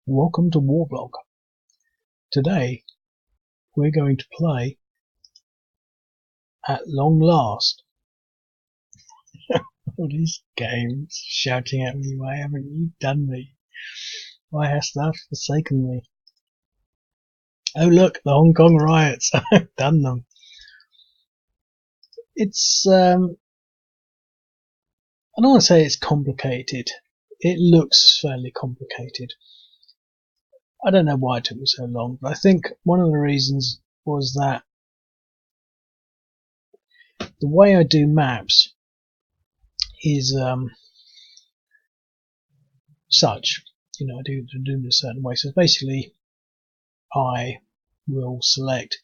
Welcome to Warblog. Today we're going to play At Long Last. All these games shouting at me, why haven't you done me? Why hast thou forsaken me? Oh look, the Hong Kong riots, I've done them. It's, I don't want to say it's complicated. It looks fairly complicated. I don't know why it took me so long, but I think one of the reasons was that the way I do maps is such, I do them a certain way. So basically, I will select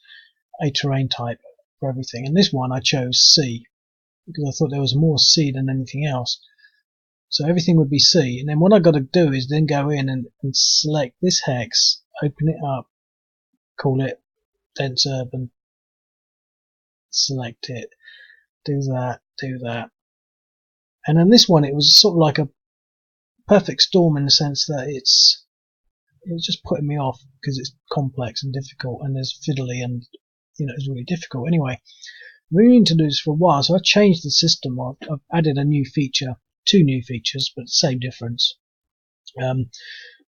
a terrain type for everything. And this one I chose C because I thought there was more C than anything else. So everything would be C. And then what I've got to do is then go in and select this hex, open it up, call it dense urban, select it, do that. And then this one, it was sort of like a perfect storm in the sense that it was just putting me off because it's complex and difficult and there's fiddly and it's really difficult. Anyway, I've been meaning to do this for a while, so I've changed the system. I've added a new feature, two new features, but the same difference.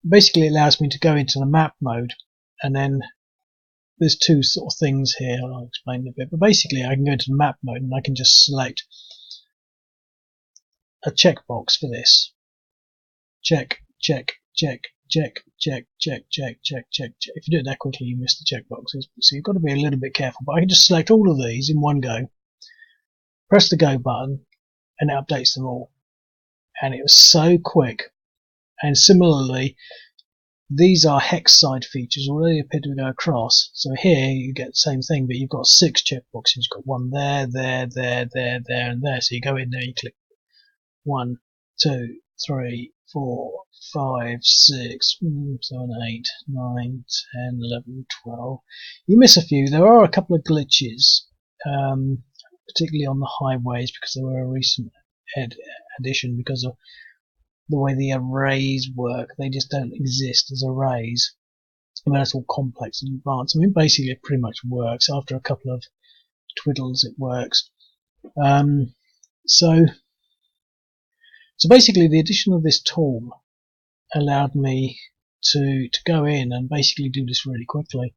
Basically, it allows me to go into the map mode, and then there's two sort of things here. I'll explain a bit, but basically, I can go to the map mode and I can just select a checkbox for this. Check. If you do it that quickly, you miss the checkboxes. So you've got to be a little bit careful. But I can just select all of these in one go, press the go button, and it updates them all. And it was so quick. And similarly, these are hex side features already appear to go across. So here you get the same thing, but you've got 6 checkboxes. You've got one there, and there. So you go in there, you click 1, 2, 3, 4, 5, 6, 7, 8, 9, 10, 11, 12. You miss a few. There are a couple of glitches, particularly on the highways because they were a recent addition because of the way the arrays work. They just don't exist as arrays. I mean, it's all complex and advanced. I mean, basically it pretty much works. After a couple of twiddles, it works. So basically the addition of this tool allowed me to go in and basically do this really quickly.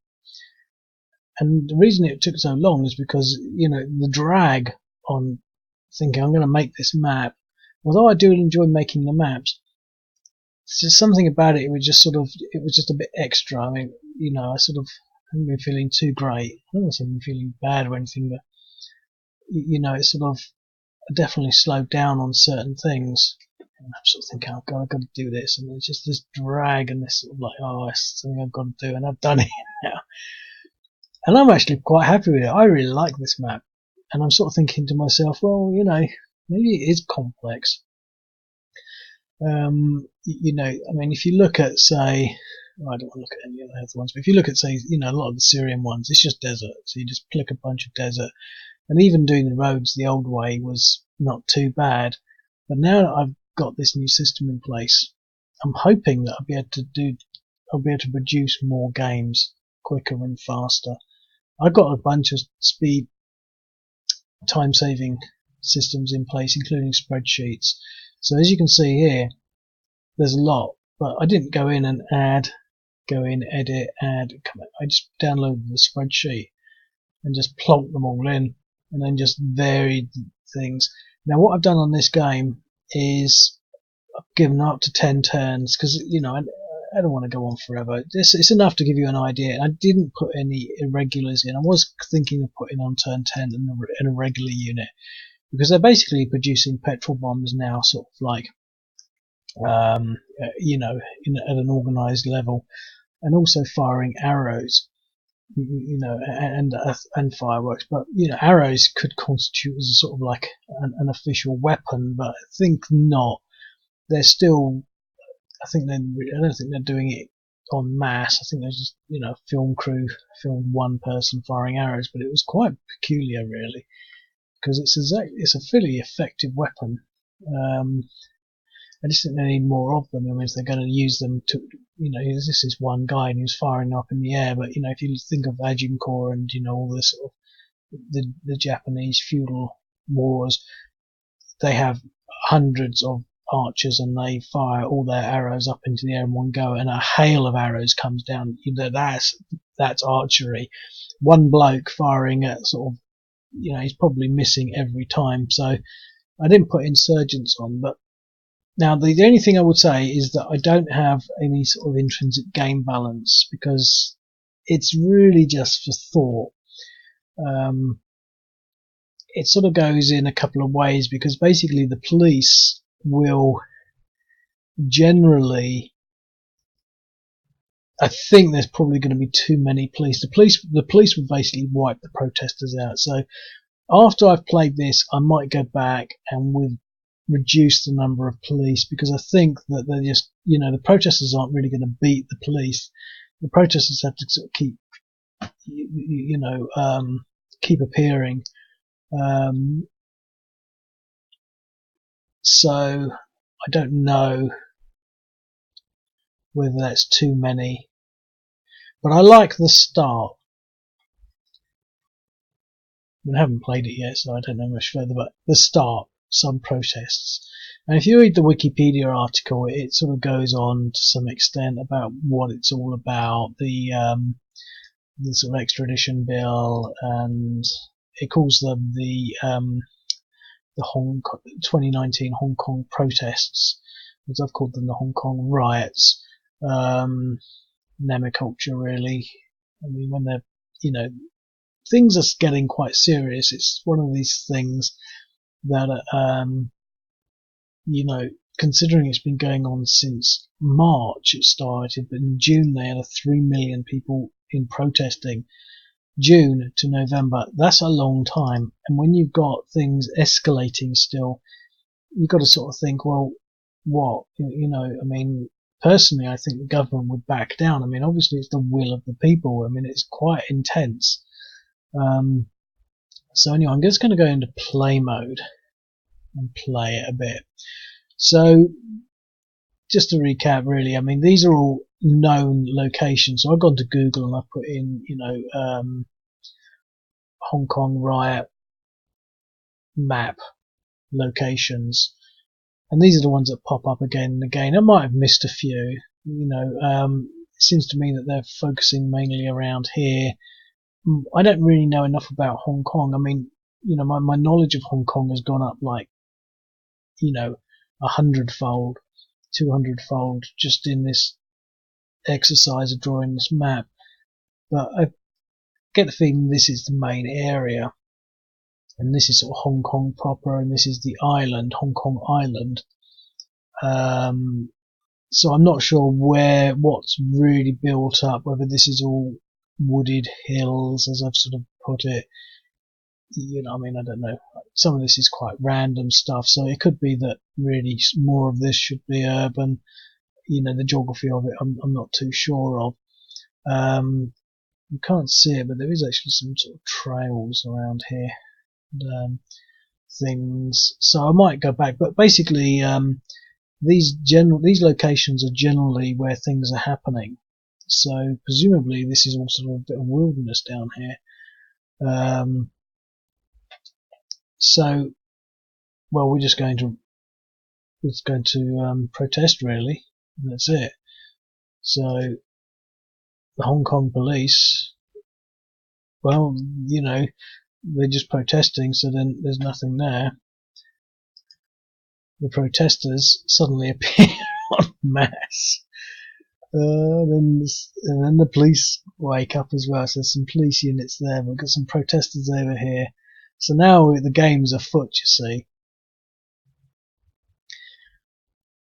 And the reason it took so long is because, the drag on thinking I'm going to make this map, although I do enjoy making the maps, there's just something about it, it was just a bit extra. I mean, I sort of haven't been feeling too great. I don't know if I've been feeling bad or anything, but, it's sort of definitely slowed down on certain things. And I'm sort of thinking, oh God, I've got to do this, and there's just this drag and this sort of like, oh, it's something I've got to do, and I've done it now. And I'm actually quite happy with it. I really like this map, and I'm sort of thinking to myself, well, maybe it is complex. I mean, if you look at, say, I don't want to look at any of the other ones, but if you look at, say, a lot of the Syrian ones, it's just desert. So you just click a bunch of desert. And even doing the roads the old way was not too bad. But now that I've got this new system in place, I'm hoping that I'll be able to produce more games quicker and faster. I've got a bunch of speed, time-saving systems in place, including spreadsheets. So as you can see here, there's a lot, but I didn't go in and go in, edit, add, I just downloaded the spreadsheet and just plonked them all in, and then just varied things. Now what I've done on this game is I've given up to 10 turns because I don't want to go on forever. It's enough to give you an idea. I didn't put any irregulars in. I was thinking of putting on turn 10 an irregular unit because they're basically producing petrol bombs now, sort of like at an organised level, and also firing arrows. And fireworks, but arrows could constitute as a sort of like an official weapon, but I think not. They're still, I don't think they're doing it en masse. I think there's just film crew filmed one person firing arrows, but it was quite peculiar really, because it's a fairly effective weapon. I just think they need more of them. I mean, if they're going to use them to this is one guy and he was firing up in the air, but if you think of Agincourt and all the sort of the Japanese feudal wars, they have hundreds of archers and they fire all their arrows up into the air in one go, and a hail of arrows comes down. That's archery. One bloke firing at sort of, he's probably missing every time. So I didn't put insurgents on, but now the only thing I would say is that I don't have any sort of intrinsic game balance, because it's really just for thought. It sort of goes in a couple of ways, because basically the police will generally, I think there's probably going to be too many police. The police will basically wipe the protesters out. So after I've played this, I might go back and reduce the number of police, because I think that they're just, the protesters aren't really going to beat the police. The protesters have to sort of keep appearing. So I don't know whether that's too many, but I like the start. I haven't played it yet, so I don't know much further, but the start, some protests. And if you read the Wikipedia article, it sort of goes on to some extent about what it's all about, the sort of extradition bill, and it calls them the 2019 Hong Kong protests, as I've called them, the Hong Kong riots. Nemaculture, really. I mean, when they're, things are getting quite serious. It's one of these things that, considering it's been going on since March, it started, but in June they had 3 million people in protesting. June to November, that's a long time. And when you've got things escalating still, you've got to sort of think, well, what? I mean, personally, I think the government would back down. I mean, obviously it's the will of the people. I mean, it's quite intense. So anyway, I'm just going to go into play mode and play it a bit. So just to recap, really, I mean, these are all known locations. So I've gone to Google and I've put in, Hong Kong riot map locations, and these are the ones that pop up again and again. I might have missed a few. It seems to me that they're focusing mainly around here. I don't really know enough about Hong Kong. I mean, my knowledge of Hong Kong has gone up like, 100-fold, 200-fold just in this exercise of drawing this map. But I get the feeling this is the main area, and this is sort of Hong Kong proper, and this is the island, Hong Kong Island. So I'm not sure what's really built up, whether this is all wooded hills, as I've sort of put it. I mean, I don't know. Some of this is quite random stuff, so it could be that really more of this should be urban. The geography of it, I'm not too sure of. You can't see it, but there is actually some sort of trails around here, and things. So I might go back, but basically, these locations are generally where things are happening. So presumably, this is all sort of a bit of wilderness down here. So, well, we're just going to protest, really. And that's it. So the Hong Kong police, well, they're just protesting, so then there's nothing there. The protesters suddenly appear en masse. Then the police wake up as well, so there's some police units there. We've got some protesters over here. So now the game's afoot, you see.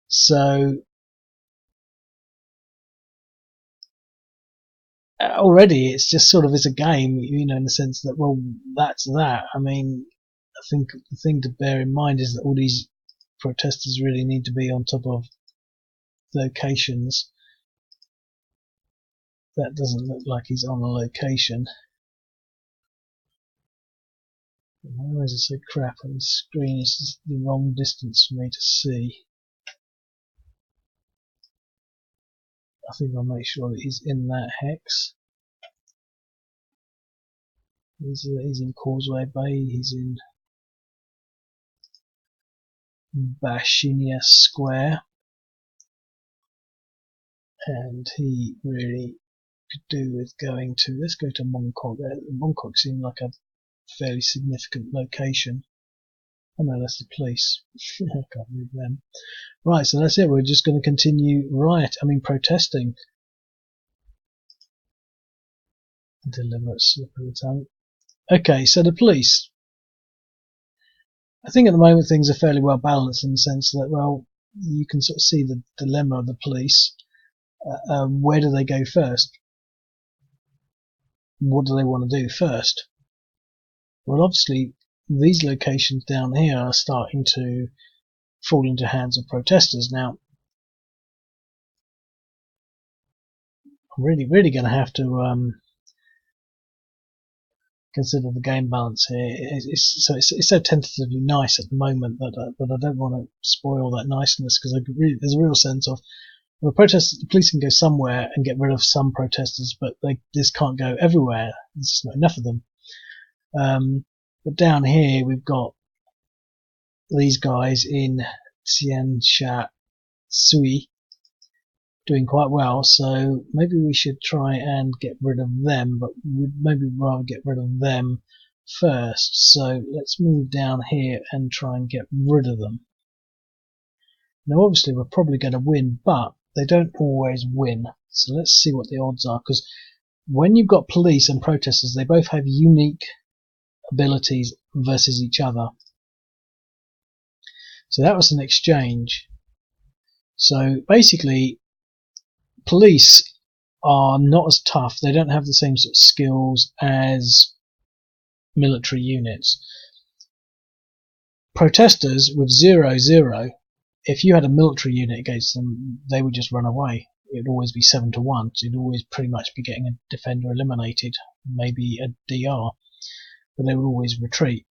So already it's just sort of as a game, in the sense that, well, that's that. I mean, I think the thing to bear in mind is that all these protesters really need to be on top of locations. That doesn't look like he's on a location. Why is it so crap on the screen? It's just the wrong distance for me to see. I think I'll make sure that he's in that hex. He's in Causeway Bay, he's in Bashinia Square, and he really could do with going to, let's go to Mongkok. Mongkok seemed like a fairly significant location. Oh no, that's the police. I can't read them. Right, so that's it. We're just going to continue protesting. Deliberate slip of the tongue. Okay, so the police. I think at the moment things are fairly well balanced in the sense that, well, you can sort of see the dilemma of the police. Where do they go first? What do they want to do first? Well, obviously, these locations down here are starting to fall into hands of protesters. Now, I'm really going to have to consider the game balance here. It's so tentatively nice at the moment that I don't want to spoil that niceness, because there's a real sense of, well, the police can go somewhere and get rid of some protesters, but they just can't go everywhere. There's just not enough of them. But down here we've got these guys in Tian Sha Sui doing quite well, so maybe we should try and get rid of them, but we'd maybe rather get rid of them first. So let's move down here and try and get rid of them. Now obviously we're probably going to win, but they don't always win. So let's see what the odds are, because when you've got police and protesters, they both have unique abilities versus each other. So that was an exchange. So basically, police are not as tough. They don't have the same sort of skills as military units. Protesters with 0-0, if you had a military unit against them, they would just run away. It would always be 7-1, so you'd always pretty much be getting a defender eliminated, maybe a DR, but they would always retreat.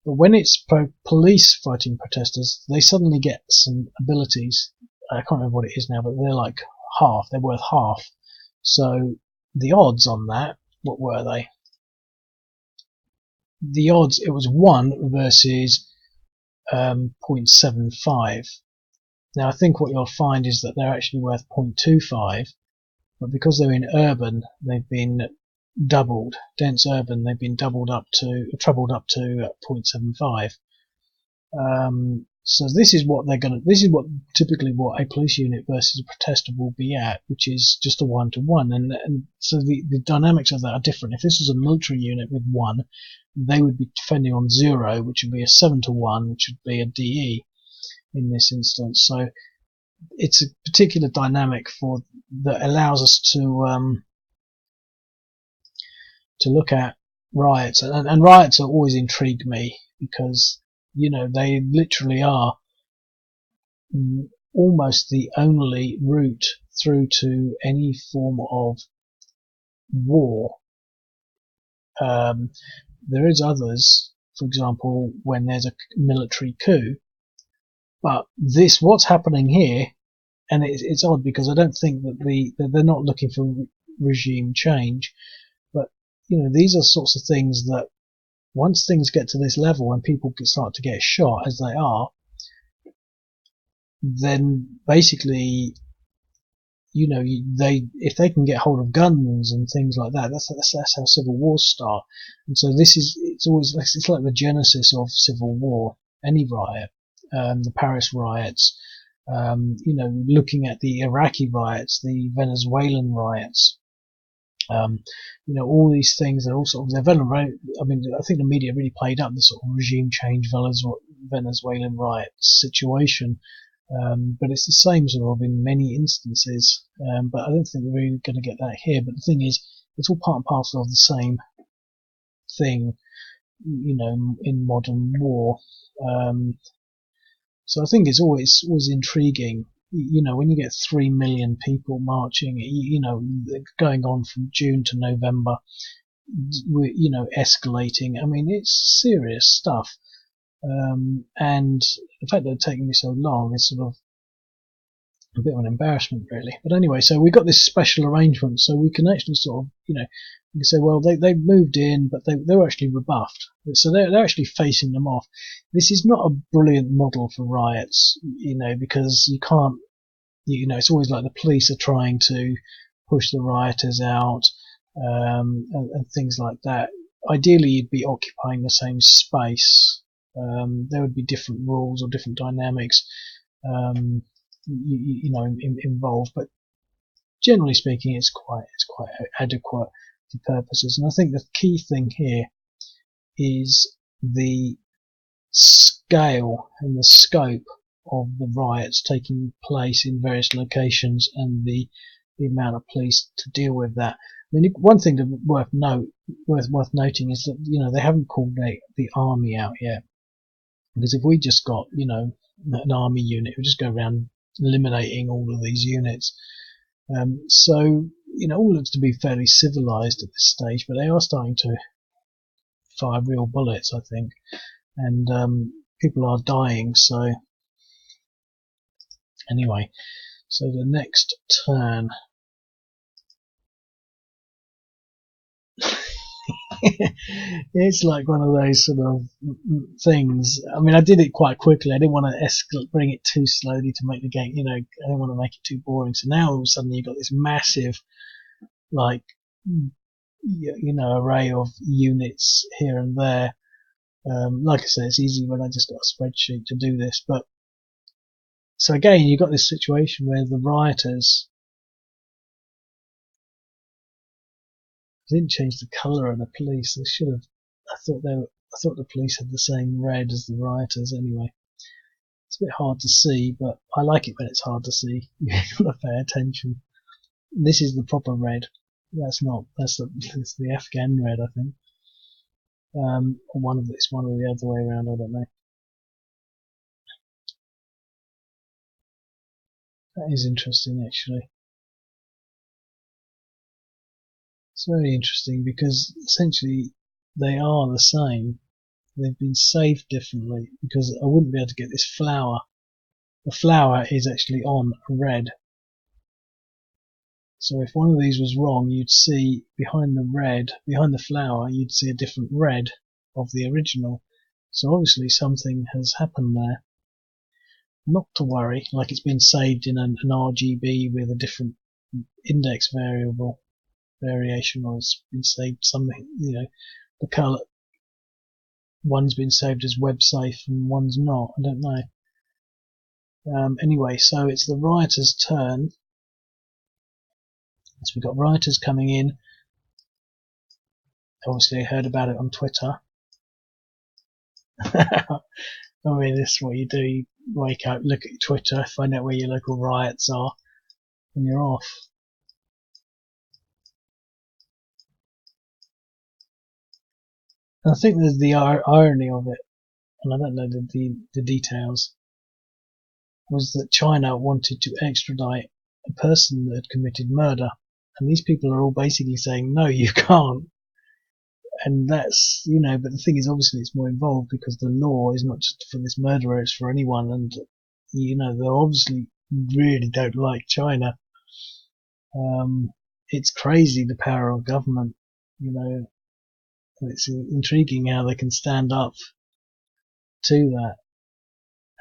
But when it's police fighting protesters, they suddenly get some abilities. I can't remember what it is now, but they're like half. They're worth half. So the odds on that, what were they? The odds, it was 1 versus 0.75. Now I think what you'll find is that they're actually worth 0.25, but because they're in urban, they've been doubled. Dense urban, they've been trebled up to 0.75. So this is what typically what a police unit versus a protester will be at, which is just a 1-to-1, and so the dynamics of that are different. If this was a military unit with 1, they would be defending on 0, which would be a 7-to-1, which would be a DE in this instance. So it's a particular dynamic that allows us to look at riots, and riots have always intrigued me, because they literally are almost the only route through to any form of war. There is others, for example, when there's a military coup, but what's happening here, and it's odd because I don't think that they're not looking for regime change, but these are sorts of things that once things get to this level and people start to get shot, as they are, then basically, if they can get hold of guns and things like that, that's how civil wars start. And so it's like the genesis of civil war, any riot, the Paris riots, looking at the Iraqi riots, the Venezuelan riots. All these things are all sort of, I think the media really played up the sort of regime change Venezuelan riot situation, but it's the same sort of in many instances, but I don't think we're really going to get that here. But the thing is, it's all part and parcel of the same thing, in modern war. So I think it's always intriguing. When you get 3 million people marching, going on from June to November, escalating. I mean, it's serious stuff. And the fact that it's taken me so long is sort of a bit of an embarrassment, really. But anyway, so we got this special arrangement, so we can actually sort of, we can say, well, they moved in, but they were actually rebuffed. So they're actually facing them off. This is not a brilliant model for riots, because you can't, it's always like the police are trying to push the rioters out, and things like that. Ideally, you'd be occupying the same space. There would be different rules or different dynamics, involved, but generally speaking, it's quite adequate for purposes. And I think the key thing here is the scale and the scope of the riots taking place in various locations and the amount of police to deal with that. I mean, one thing worth noting is that they haven't called the army out yet, because if we just got an army unit, it would just go around eliminating all of these units. So all looks to be fairly civilized at this stage, but they are starting to fire real bullets, I think, and people are dying. So anyway, so the next turn. It's like one of those sort of things. I mean, I did it quite quickly. I didn't want to bring it too slowly to make the game, I didn't want to make it too boring. So now all of a sudden you've got this massive, like, array of units here and there. Like I say, it's easy when I just got a spreadsheet to do this. But so again, you've got this situation where the rioters, didn't change the colour of the police. They should have. I thought the police had the same red as the rioters. Anyway, it's a bit hard to see, but I like it when it's hard to see. You've got to pay attention. This is the proper red. That's not. That's the Afghan red, I think. Or it's one of the other way around. I don't know. That is interesting, actually. It's very interesting because essentially they are the same. They've been saved differently because I wouldn't be able to get this flower. The flower is actually on red. So if one of these was wrong, you'd see behind the flower, you'd see a different red of the original. So obviously something has happened there. Not to worry, like it's been saved in an RGB with a different index variation, or it's been saved something, the colour. One's been saved as web safe and one's not. I don't know. Anyway, so it's the rioters' turn. So we've got rioters coming in. Obviously, I heard about it on Twitter. I mean, this is what you do. You wake up, look at Twitter, find out where your local riots are, and you're off. And I think there's the irony of it, and I don't know the details, was that China wanted to extradite a person that had committed murder, and these people are all basically saying, no, you can't. And that's, but the thing is, obviously it's more involved because the law is not just for this murderer, it's for anyone, and they obviously really don't like China. It's crazy, the power of government. It's intriguing how they can stand up to that.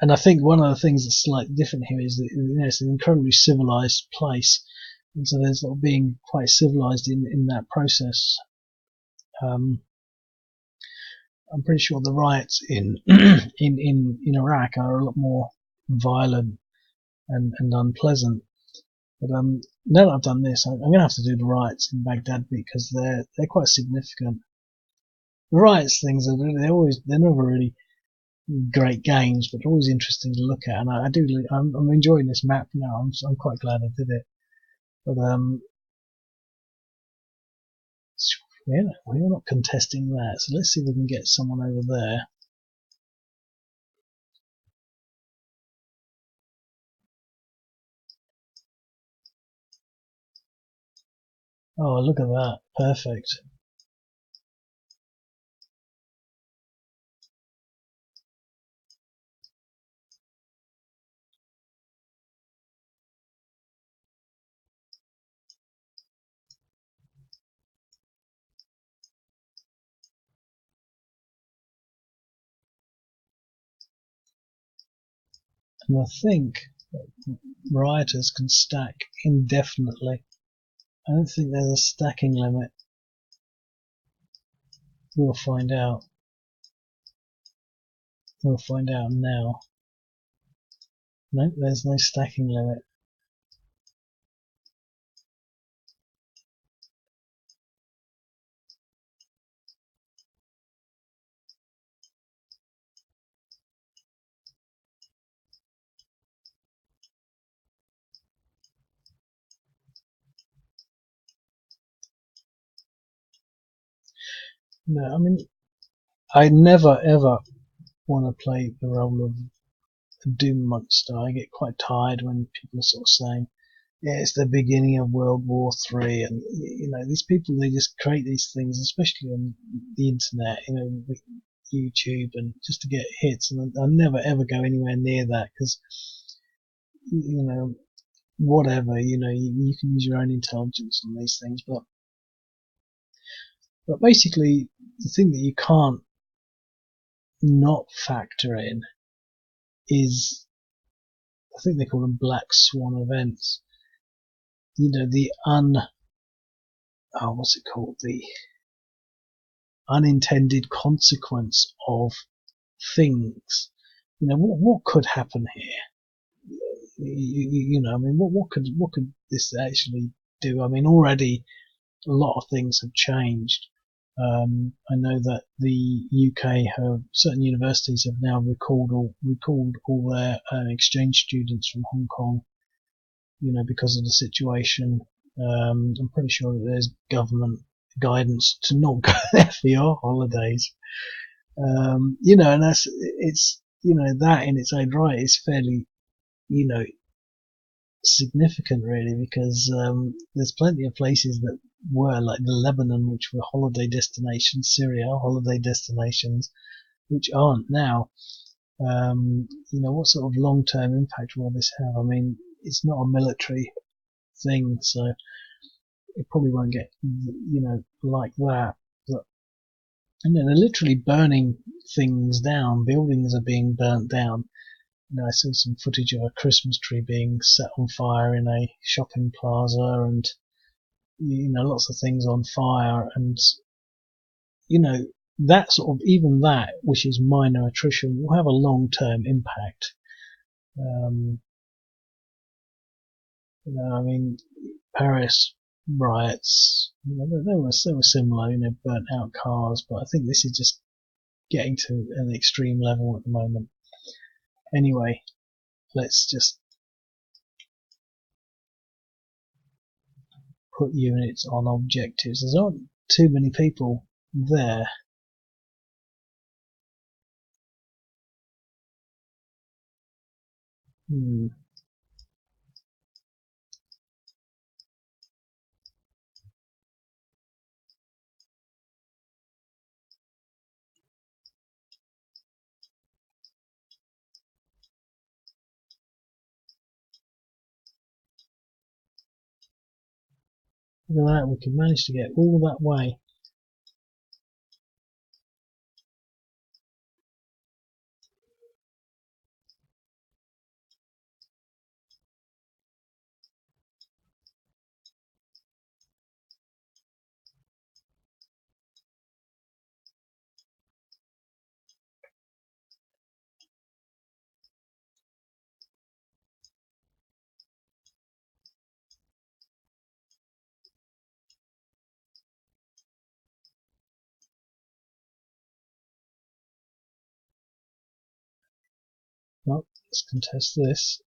And I think one of the things that's slightly different here is that it's an incredibly civilized place, and so there's sort of being quite civilized in that process. I'm pretty sure the riots in in Iraq are a lot more violent and unpleasant. But now that I've done this, I'm going to have to do the riots in Baghdad because they're quite significant. The riots things they're never really great games, but always interesting to look at. And I'm enjoying this map now. I'm quite glad I did it. But we're not contesting that. So let's see if we can get someone over there. Oh, look at that. Perfect. And I think rioters can stack indefinitely. I don't think there's a stacking limit. We'll find out. We'll find out now. No, there's no stacking limit. No, I mean, I never ever want to play the role of a doom monster. I get quite tired when people are sort of saying, yeah, it's the beginning of World War III, and these people, they just create these things, especially on the internet, with YouTube, and just to get hits. And I'll never ever go anywhere near that because, whatever, you can use your own intelligence on these things, but basically the thing that you can't not factor in is, I think they call them black swan events. The what's it called? The unintended consequence of things. What could happen here? I mean, what could this actually do? I mean, already a lot of things have changed. I know that the UK certain universities have now recalled all their exchange students from Hong Kong, because of the situation. I'm pretty sure that there's government guidance to not go there for your holidays. And it's that in its own right is fairly, you know, significant really, because there's plenty of places that were like the Lebanon, which were holiday destinations, Syria holiday destinations, which aren't now. What sort of long-term impact will this have? I mean, it's not a military thing, so it probably won't get like that. But they're literally burning things down. Buildings are being burnt down. I saw some footage of a Christmas tree being set on fire in a shopping plaza, and lots of things on fire, and that sort of, even that, which is minor attrition, will have a long-term impact. I mean, Paris riots, they were similar, burnt out cars, but I think this is just getting to an extreme level at the moment. Anyway, let's just put units on objectives. There's not too many people there. Hmm. Look at that, we can manage to get all that way. Well, let's contest this.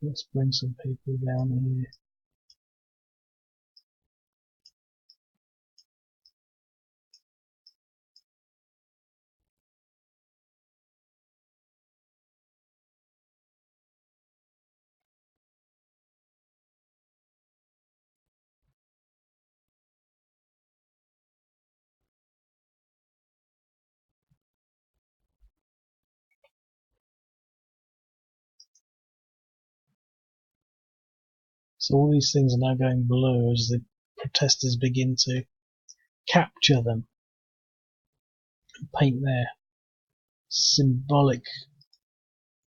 Let's bring some people down here. So all these things are now going blue as the protesters begin to capture them and paint their symbolic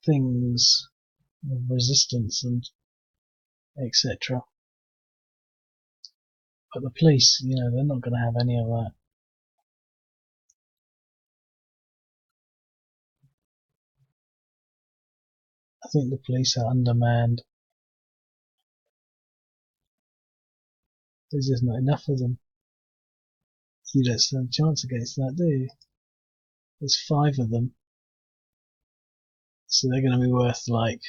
things of resistance and etc. But the police, they're not going to have any of that. I think the police are undermanned. There's just not enough of them. You don't stand a chance against that, do you? There's 5 of them. So they're going to be worth like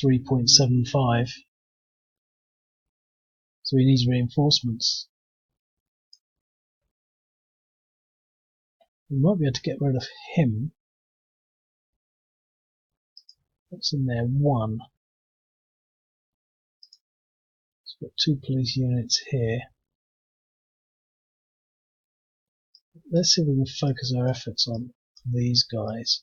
3.75. So he needs reinforcements. We might be able to get rid of him. What's in there? 1. So we've got 2 police units here. Let's see if we can focus our efforts on these guys.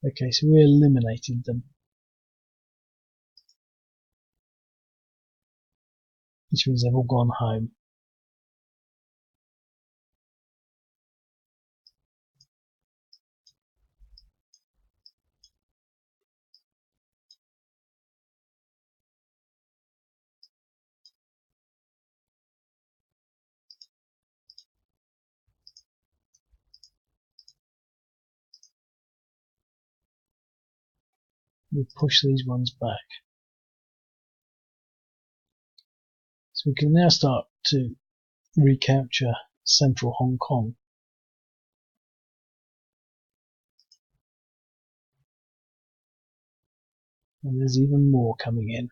Okay, so we eliminated them. Which means they've all gone home. We push these ones back. So we can now start to recapture central Hong Kong. And there's even more coming in.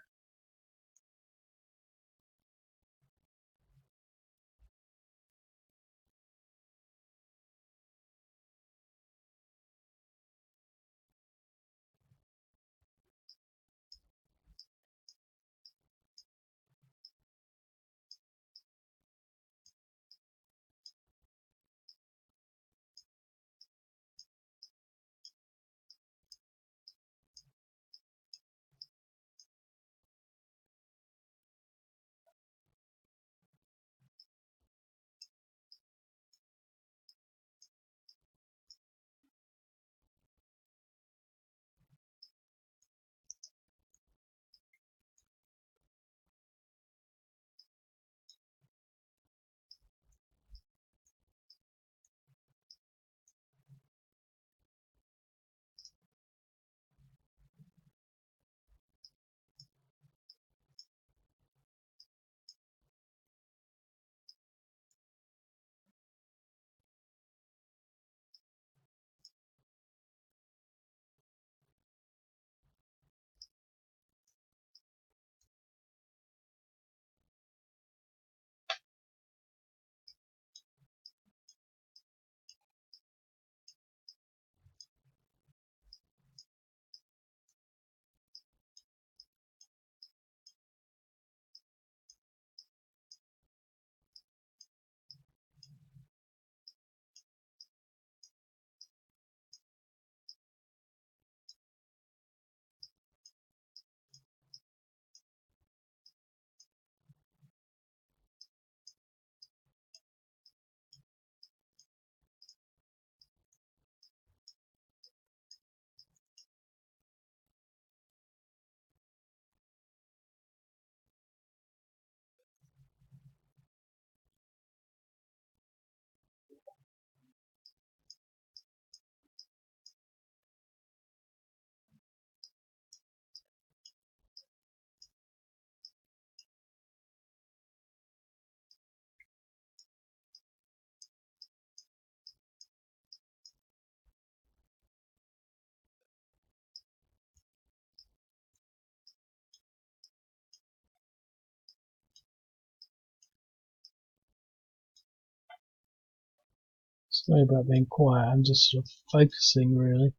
Sorry about being quiet, I'm just sort of focusing really.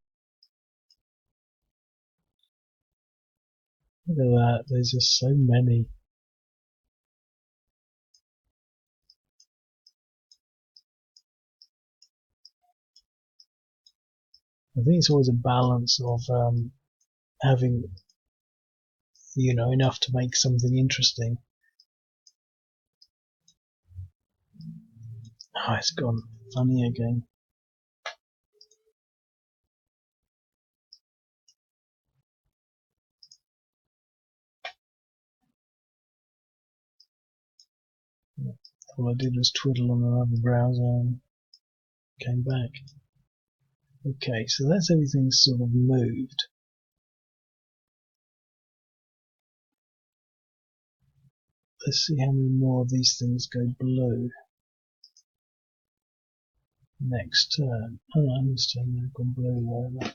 Look at that, there's just so many. I think it's always a balance of having, enough to make something interesting. Oh, it's gone funny again. All I did was twiddle on another browser and came back. Okay, so that's everything sort of moved. Let's see how many more of these things go blue next turn. Oh no, this turn they've gone blue over.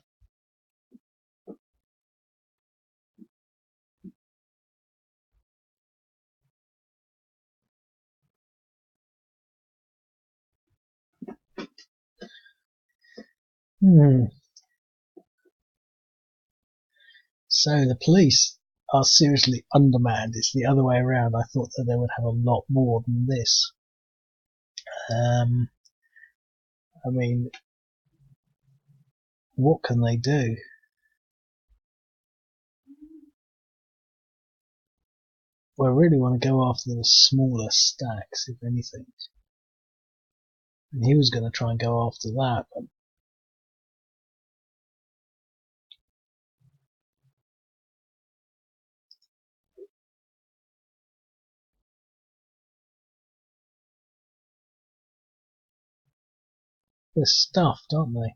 So the police are seriously undermanned. It's the other way around. I thought that they would have a lot more than this. I mean, what can they do? Well, I really want to go after the smaller stacks, if anything. And he was going to try and go after that, but they're stuffed, aren't they?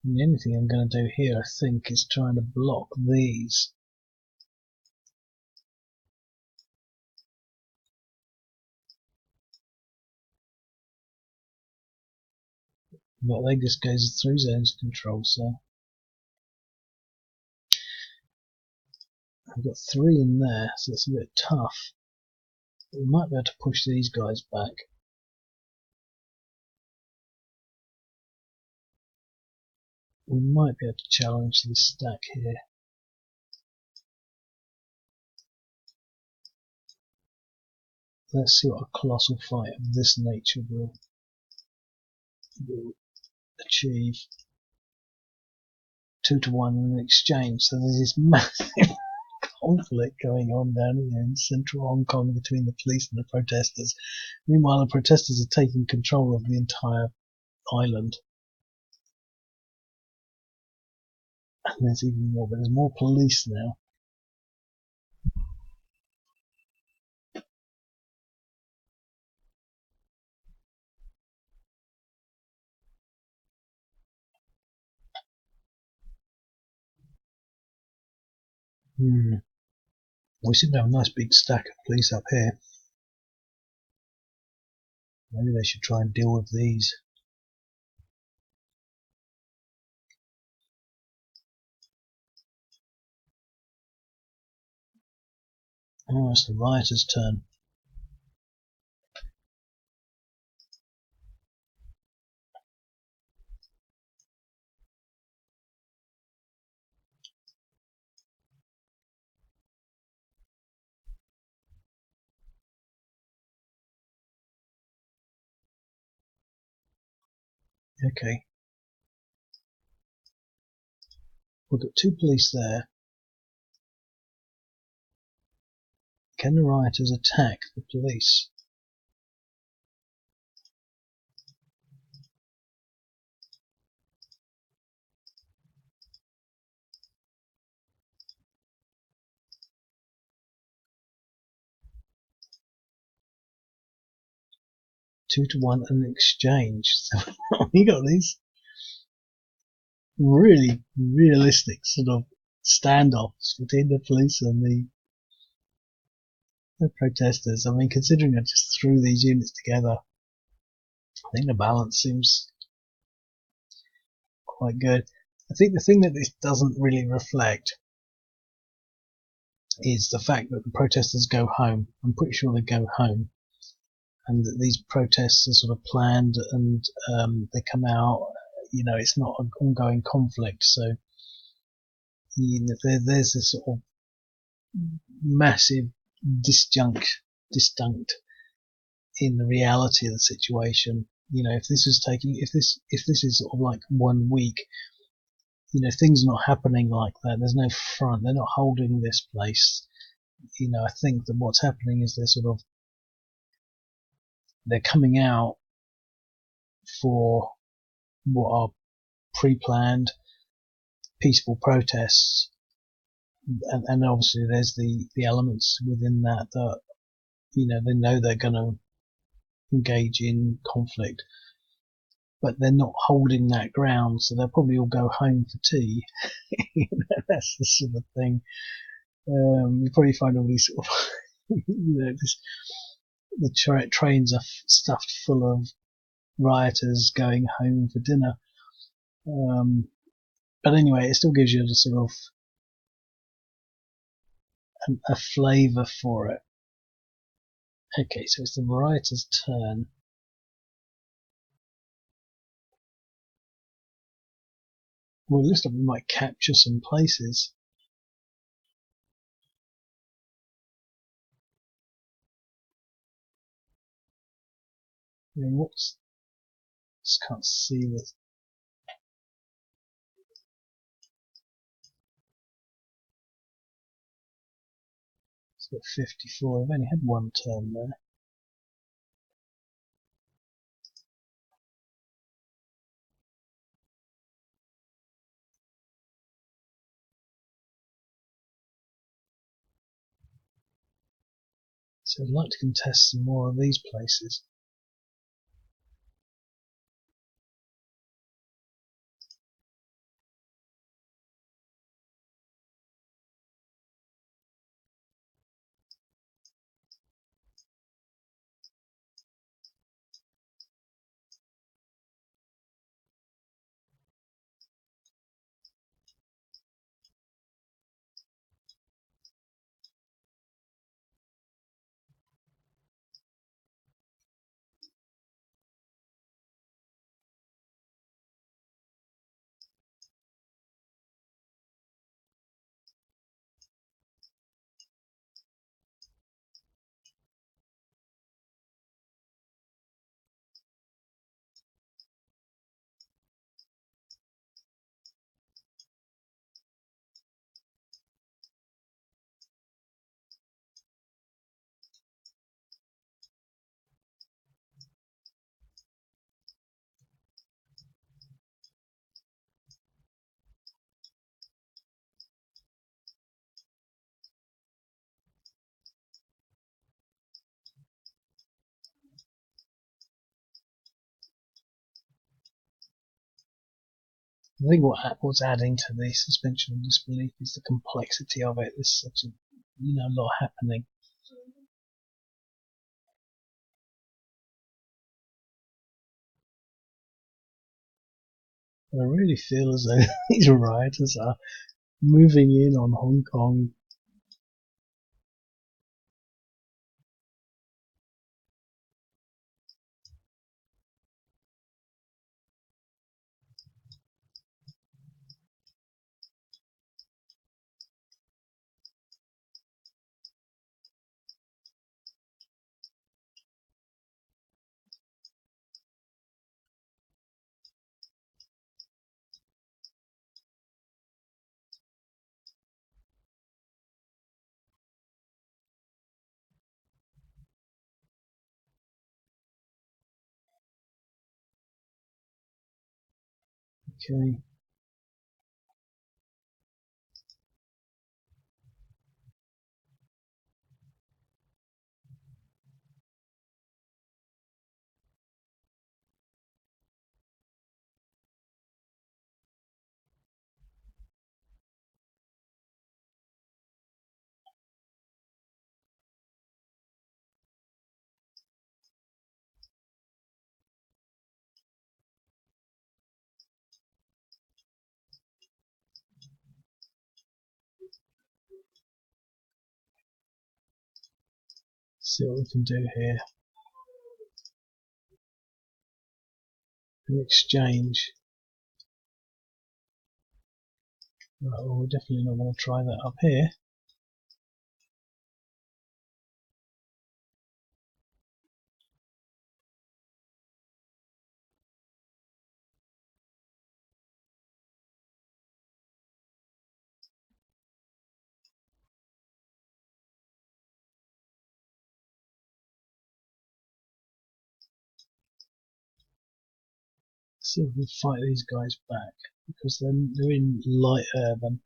And the only thing I'm going to do here, I think, is trying to block these. But they just goes through zones of control, so I've got 3 in there, so it's a bit tough. We might be able to push these guys back. We might be able to challenge this stack here. Let's see what a colossal fight of this nature will achieve. 2-to-1 in exchange. So there's this massive conflict going on down here in central Hong Kong between the police and the protesters. Meanwhile, the protesters are taking control of the entire island. And there's even more, but there's more police now. We seem to have a nice big stack of police up here. Maybe they should try and deal with these. Oh, it's the rioters' turn. Okay. We've got 2 police there. Can the rioters attack the police? Two to one in exchange. So we got these really realistic sort of standoffs between the police and the protesters. I mean, considering I just threw these units together, I think the balance seems quite good. I think the thing that this doesn't really reflect is the fact that the protesters go home. I'm pretty sure they go home, and that these protests are sort of planned, and they come out. it's not an ongoing conflict. So there's a sort of massive disjunct in the reality of the situation. If this is sort of like 1 week, things are not happening like that. There's no front. They're not holding this place. I think that what's happening is they're coming out for what are pre-planned peaceful protests, and obviously there's the elements within that they know they're going to engage in conflict, but they're not holding that ground, so they'll probably all go home for tea. That's the sort of thing. You probably find all these sort of the trains are stuffed full of rioters going home for dinner. But anyway, it still gives you a sort of a flavour for it. Okay, so it's the rioters' turn. Well, it looks like we might capture some places. I mean, just can't see this. It's got 54. I've only had one turn there. So I'd like to contest some more of these places. I think what's adding to the suspension of disbelief is the complexity of it. There's such a lot happening. I really feel as though these rioters are moving in on Hong Kong. Okay. See what we can do here. An exchange. Right, well, we're definitely not going to try that up here. Let's see if we can fight these guys back, because they're in light urban.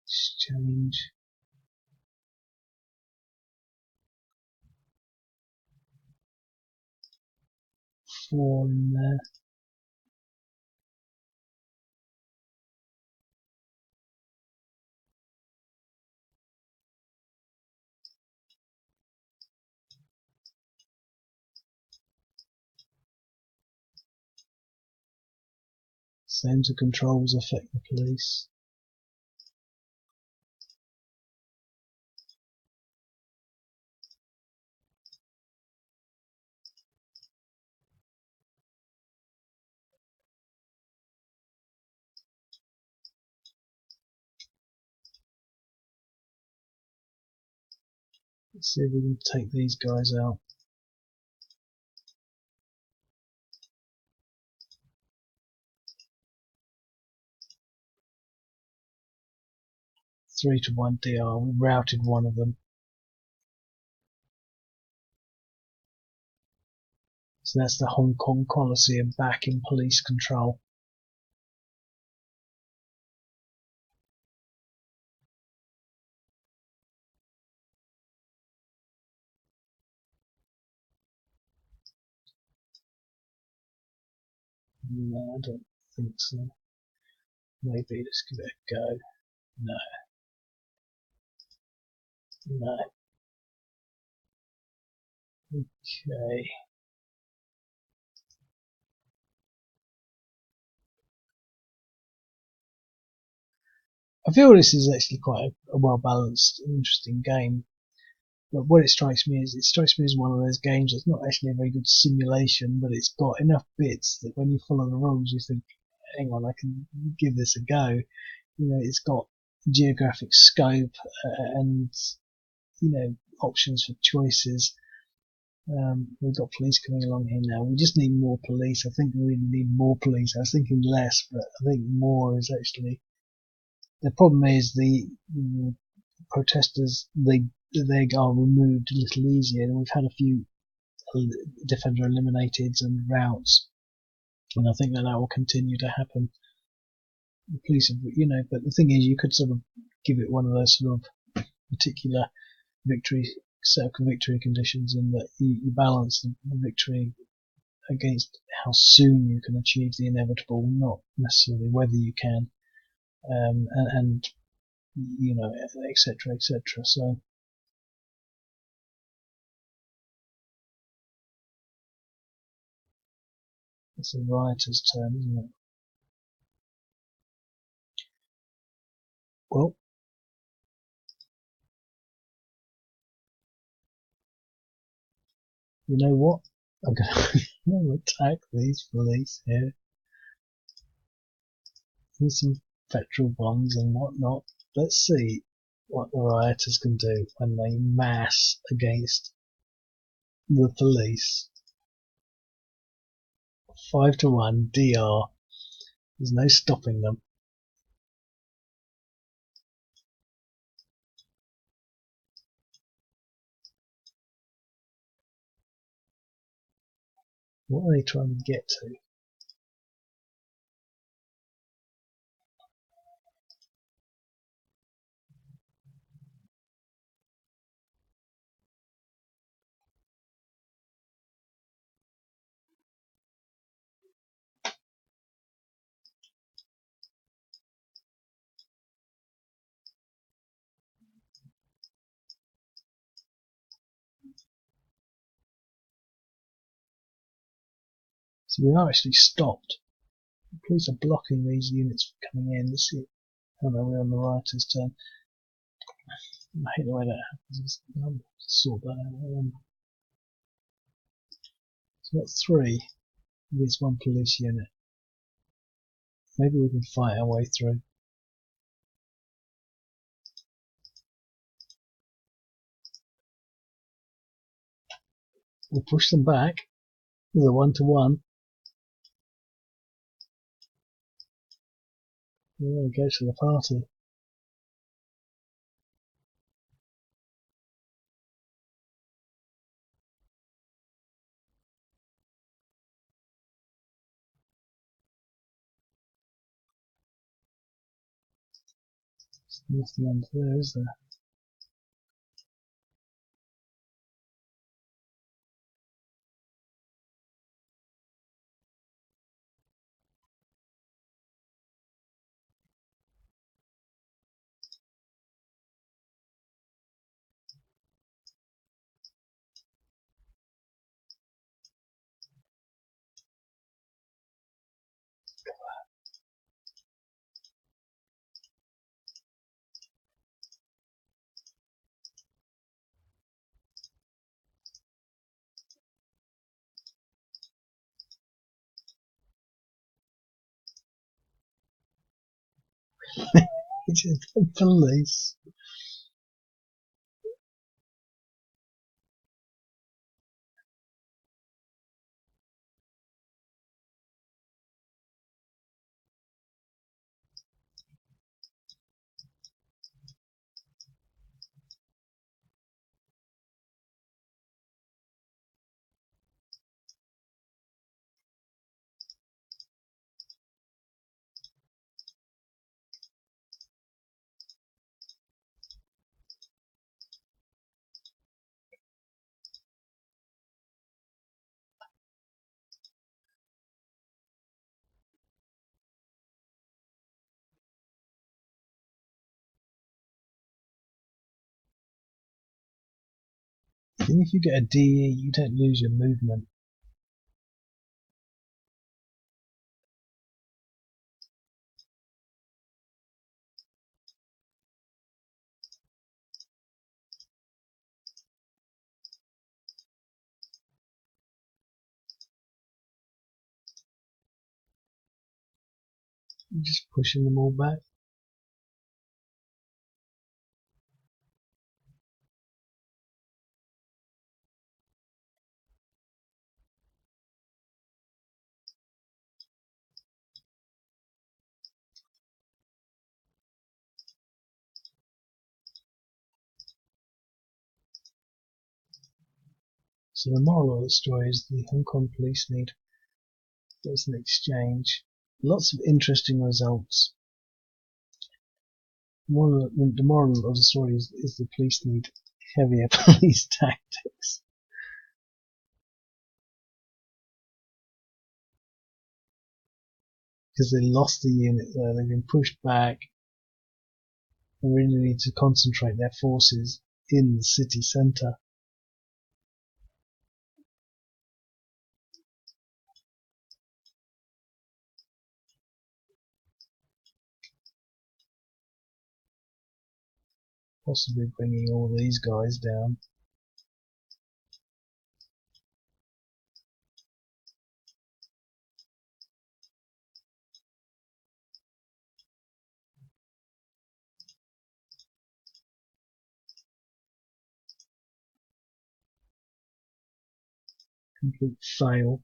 Exchange. 4 in there. Centre controls affect the police. Let's see if we can take these guys out. Three to 1 DR. We routed one of them. So that's the Hong Kong Coliseum back in police control. No, I don't think so. Maybe let's give it a go. No. No. Okay. I feel this is actually quite a well balanced, interesting game. But what it strikes me as one of those games that's not actually a very good simulation, but it's got enough bits that when you follow the rules, you think, hang on, I can give this a go. You know, it's got geographic scope and options for choices. We've got police coming along here now. We just need more police. I think we really need more police. I was thinking less, but I think more is actually. The problem is the protesters, they are removed a little easier, and we've had a few defender eliminated and routes, and I think that will continue to happen. The police, but the thing is, you could sort of give it one of those sort of particular set of victory conditions in that you balance the victory against how soon you can achieve the inevitable, not necessarily whether you can, and etc., etc. So it's a rioter's turn, isn't it? Well, you know what? I'm going to attack these police here. Here's some petrol bombs and whatnot. Let's see what the rioters can do when they mass against the police. 5 to 1 DR. There's no stopping them. What are they trying to get to? So we are actually stopped. The police are blocking these units from coming in. Let's see. Oh no, we're on the rioters' turn. I hate the way that happens. Sort that out. So that's 3 against 1 police unit. Maybe we can fight our way through. We'll push them back with a 1-to-1. There we go to the party. There's nothing under there, is there? It's just the police. Even if you get a DE, you don't lose your movement. You're just pushing them all back. So the moral of the story is the Hong Kong police need there's an exchange. Lots of interesting results. The moral of the story is the police need heavier police tactics. Because they lost the unit there, they've been pushed back. They really need to concentrate their forces in the city centre. Possibly bringing all these guys down. Complete fail.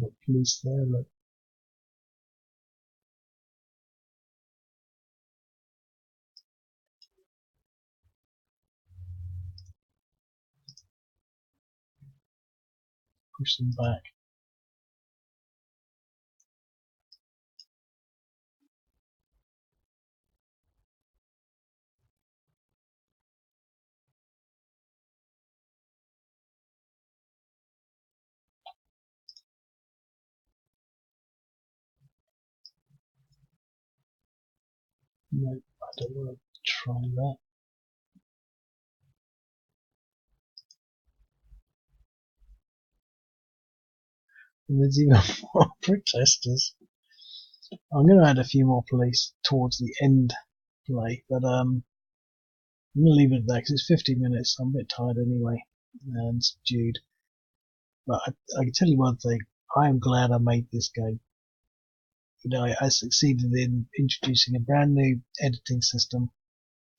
Got police there, look. Push them back. No, I don't want to try that. And there's even more protesters. I'm going to add a few more police towards the end play, but I'm gonna leave it at that because it's 50 minutes. I'm a bit tired anyway and subdued. But I can tell you one thing: I am glad I made this game. You know, I succeeded in introducing a brand new editing system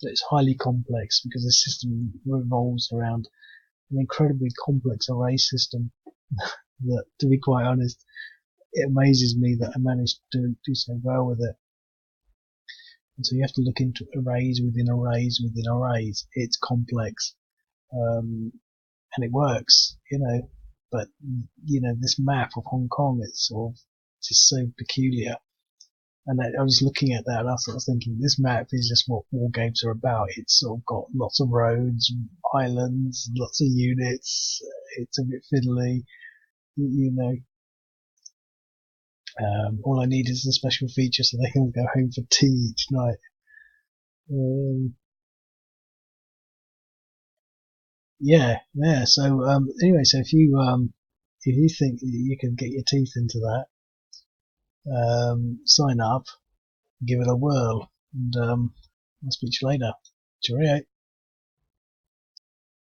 that's highly complex because the system revolves around an incredibly complex array system that, to be quite honest, it amazes me that I managed to do so well with it. And so you have to look into arrays within arrays within arrays. It's complex, and it works, you know. But you know, this map of Hong Kong, it's sort of just so peculiar. And I was looking at that and I was sort of thinking, this map is just what war games are about. It's sort of got lots of roads, islands, lots of units. It's a bit fiddly, you know. All I need is a special feature so they can go home for tea each night. Yeah. So anyway, so if you think you can get your teeth into that, sign up, give it a whirl, and I'll speak to you later. Cheerio.